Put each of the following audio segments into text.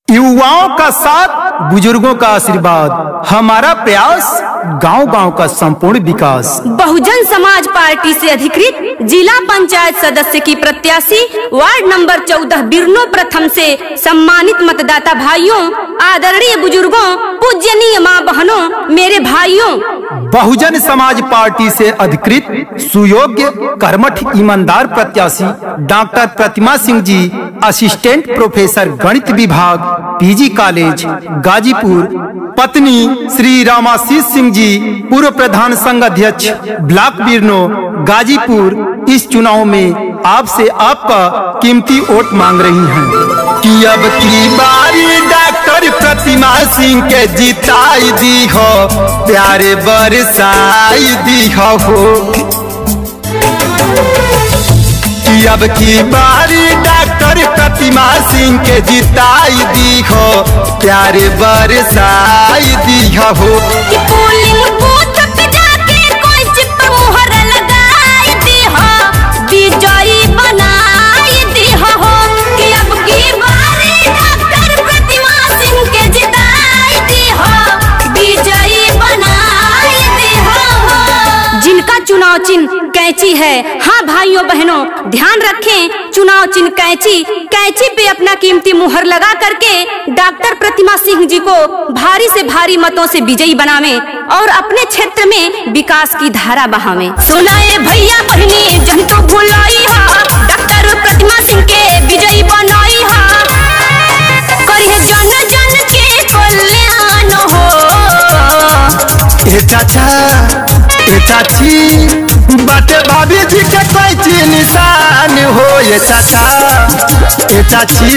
युवाओं का साथ, बुजुर्गों का आशीर्वाद, हमारा प्रयास गांव गांव का संपूर्ण विकास। बहुजन समाज पार्टी से अधिकृत जिला पंचायत सदस्य की प्रत्याशी वार्ड नंबर 14 बिरनो प्रथम से सम्मानित मतदाता भाइयों, आदरणीय बुजुर्गों, पूजनीय माँ बहनों, मेरे भाइयों। बहुजन समाज पार्टी से अधिकृत सुयोग्य, कर्मठ, ईमानदार प्रत्याशी डॉक्टर प्रतिमा सिंह जी, असिस्टेंट प्रोफेसर गणित विभाग, पीजी कॉलेज गाजीपुर, पत्नी श्री रामाशीष सिंह जी, पूर्व प्रधान संघ अध्यक्ष ब्लॉक बिरनो गाजीपुर, इस चुनाव में आपसे आपका कीमती वोट मांग रही हैं कि अब की बारी डॉक्टर प्रतिमा सिंह के जिताई दी हो, प्यारे बरसाई दी हो। अब की बारी डॉक्टर प्रतिमा सिंह के जिताई दी हो, प्यारे बरसाई दी हो। कि पोलिंग बूथ पे जाके कोई चिप मुहर लगाई दी हो, विजयी बनाई दी हो। कि अब की बारी डॉक्टर प्रतिमा सिंह के जिताई दी हो, विजयी बनाई दी हो। जिनका चुनाव चिन्ह कैंची है, हाँ भाइयों बहनों ध्यान रखें, चुनाव चिन्ह कैंची, कैंची पे अपना कीमती मुहर लगा करके डॉक्टर प्रतिमा सिंह जी को भारी से भारी मतों से विजयी बनावे और अपने क्षेत्र में विकास की धारा बहावे। सुनाए भैया बहनी जन तो भुलाई हा, डॉक्टर प्रतिमा सिंह के विजयी बनाई हा, करिए जन जन के कल्याण हो। ए चाचा, ए चाची, बाटे भाभी जी के कोई निशान हो। ये चाचा, ए चाची,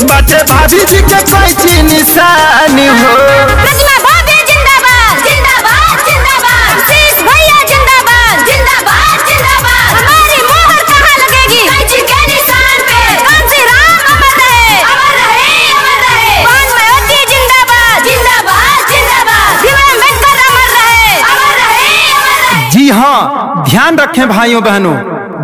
बाटे भाभी जी के कोई निशान हो। प्रतिमा भाभी जिंदाबाद जिंदाबाद जिंदाबाद, शीश भैया जिंदाबाद जिंदाबाद जिंदाबाद। हमारी मोहर कहाँ लगेगी? कैंची के निशान पे। कांसी राम अमर रहे अमर रहे अमर रहे। पान मायावती जिंदाबाद जिंदाबाद जिंदाबाद। भीम अम्बेडकर अमर रहे अमर रहे अमर रहे। जी हाँ, ध्यान रखें भाइयों बहनों,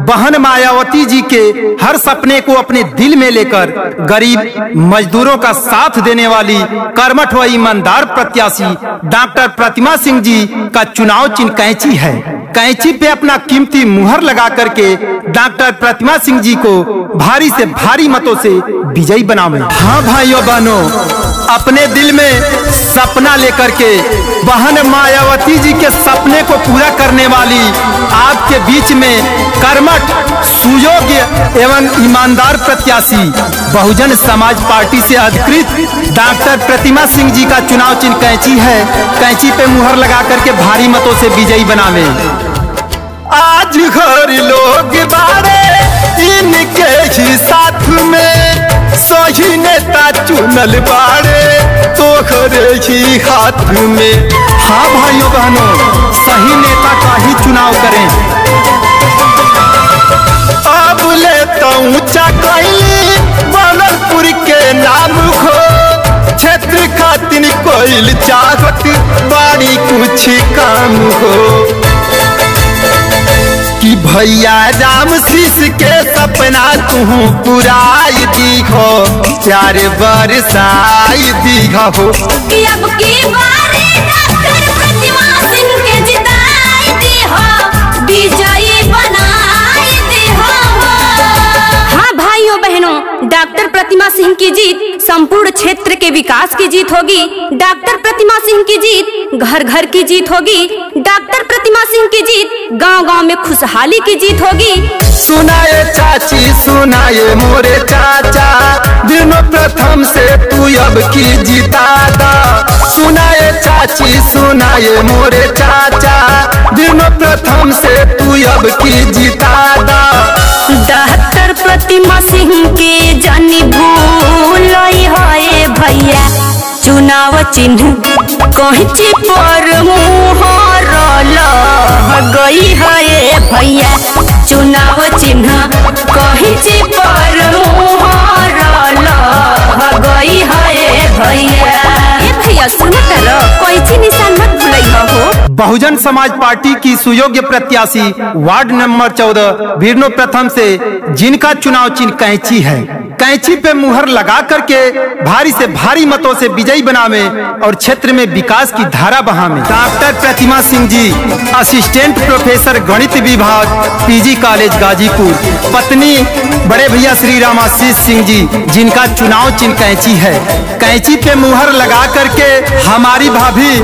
बहन मायावती जी के हर सपने को अपने दिल में लेकर गरीब मजदूरों का साथ देने वाली कर्मठ व ईमानदार प्रत्याशी डॉक्टर प्रतिमा सिंह जी का चुनाव चिन्ह कैंची है। कैंची पे अपना कीमती मुहर लगा करके डॉक्टर प्रतिमा सिंह जी को भारी से भारी मतों से विजयी बनावे। हाँ भाइयों बहनों, अपने दिल में सपना लेकर के बहन मायावती जी के सपने को पूरा करने वाली आपके बीच में कर्मठ, सुयोग्य एवं ईमानदार प्रत्याशी बहुजन समाज पार्टी से अधिकृत डॉक्टर प्रतिमा सिंह जी का चुनाव चिन्ह कैंची है। कैंची पे मुहर लगा करके भारी मतों से विजयी बनावे। आज घर लोग बारे इनके ही साथ में, सही नेता चुनल बारे तोहरे ही हाथ में। हाँ भाइयों बहनों, सही नेता का ही चुनाव करें। अब ले तो ऊंचा कैली बनलपुर के नाम हो, क्षेत्र खातिर कोइल चाहत बाड़ी कुछ काम हो। कि भैया राम शीश के सपना तू पुराई दी हो, प्यारे बरसाई दी हो। कि अब की बारी डॉक्टर प्रतिमा सिंह के जिताई दी हो, विजयी बनाई दी हो। हाँ भाइयों बहनों, डॉक्टर प्रतिमा सिंह की जीत संपूर्ण क्षेत्र के विकास की जीत होगी। डॉक्टर प्रतिमा सिंह की जीत घर घर की जीत होगी। डॉक्टर प्रतिमा सिंह की जीत गांव गांव में खुशहाली की जीत होगी। सुनाए चाची, सुनाए मोरे चाचा, बिरनो प्रथम से तू अब की जिता दा। सुनाए चाची, सुनाए मोरे चाचा, बिरनो प्रथम से तू अब की जिता दा। डॉक्टर प्रतिमा सिंह के जानी भूल है भैया, चुनाव चिन्ह कैंची पर मुहर लग गई है भैया। चुनाव चिन्ह कैंची पर मुहर लग गई है भैया। ए भैया सुनो करो, कैंची निशान मत भूलिए हो। बहुजन समाज पार्टी की सुयोग्य प्रत्याशी वार्ड नंबर 14 बिरनो प्रथम से जिनका चुनाव चिन्ह कैंची है, कैंची पे मुहर लगा करके भारी से भारी मतों से विजयी बनावे और क्षेत्र में विकास की धारा बहावे। डॉक्टर प्रतिमा सिंह जी, असिस्टेंट प्रोफेसर गणित विभाग, पीजी कॉलेज गाजीपुर। पत्नी बड़े भैया श्री राम आशीष सिंह जी, जिनका चुनाव चिन्ह कैंची है। कैंची पे मुहर लगा करके हमारी भाभी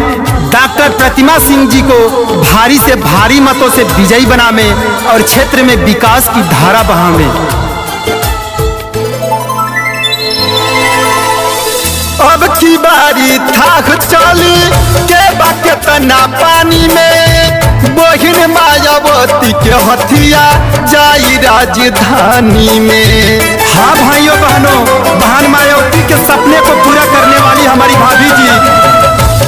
डॉक्टर प्रतिमा सिंह जी को भारी से भारी मतों से विजयी बनावे और क्षेत्र में विकास की धारा बहावे। अब की बारी थाक चली के बाके तना पानी में, बहिन मायावती के हथिया जाई राजधानी में। हाँ भाइयों बहनों, बहन मायावती के सपने को पूरा करने वाली हमारी भाभी जी,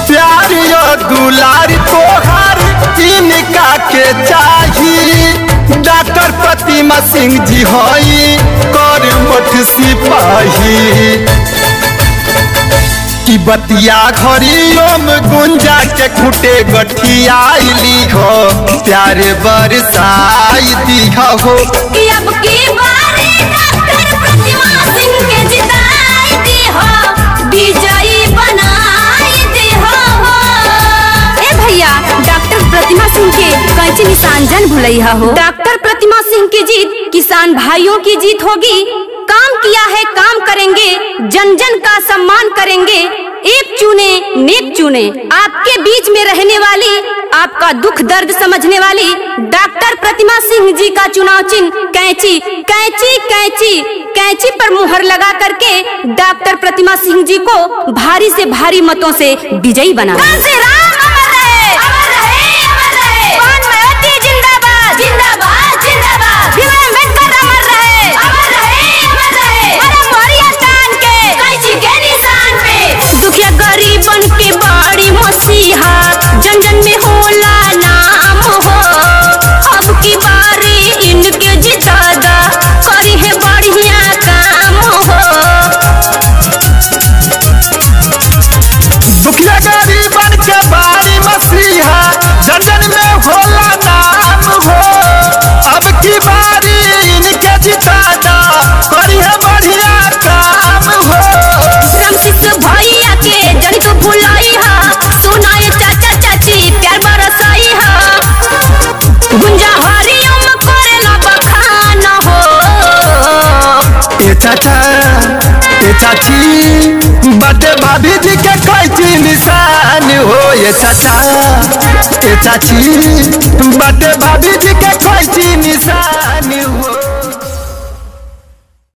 प्यार और दुलार तोहार इनका के चाहिए। डॉक्टर प्रतिमा सिंह जी हई कर्मठ सिपाही, की बतिया घड़ियों में गुंजा के खुटे गठियाली हो, प्यारे बरसाई दिया हो। कि अब की बारी डॉक्टर प्रतिमा सिंह के जिताई दी हो, विजयी बनाई दी हो। ए भैया, डॉक्टर प्रतिमा सिंह के कैंची निशान जन भुलैया हो। डॉक्टर प्रतिमा सिंह की जीत किसान भाइयों की जीत होगी। काम किया है काम करेंगे, जन जन का सम्मान करेंगे, एक चुने नेक चुने। आपके बीच में रहने वाली, आपका दुख दर्द समझने वाली डॉक्टर प्रतिमा सिंह जी का चुनाव चिन्ह कैंची। कैंची कैंची कैंची पर मुहर लगा करके डॉक्टर प्रतिमा सिंह जी को भारी से भारी मतों से विजयी बना। गरीबन के बड़ी मसीहा, जन जन में होला नाम हो। अब की बारी इनके जितादा, करी है बढ़िया काम हो। दुखिया गरीबन के बड़ी मसीहा, जन जन में होला नाम हो। अब की बारी इनके जितादा, करी है बढ़िया काम हो। भैया के जन तो भुलाई हा, सुनाए चाचा चाची प्यार बरसाई हा। गुंजा हरिओम करे ना बखान हो। ए चाचा ए चाची, बड़े भाभी जी के कैंची निशान हो। ये चाचा ए चाची, बड़े भाभी जी के कैंची निशान हो।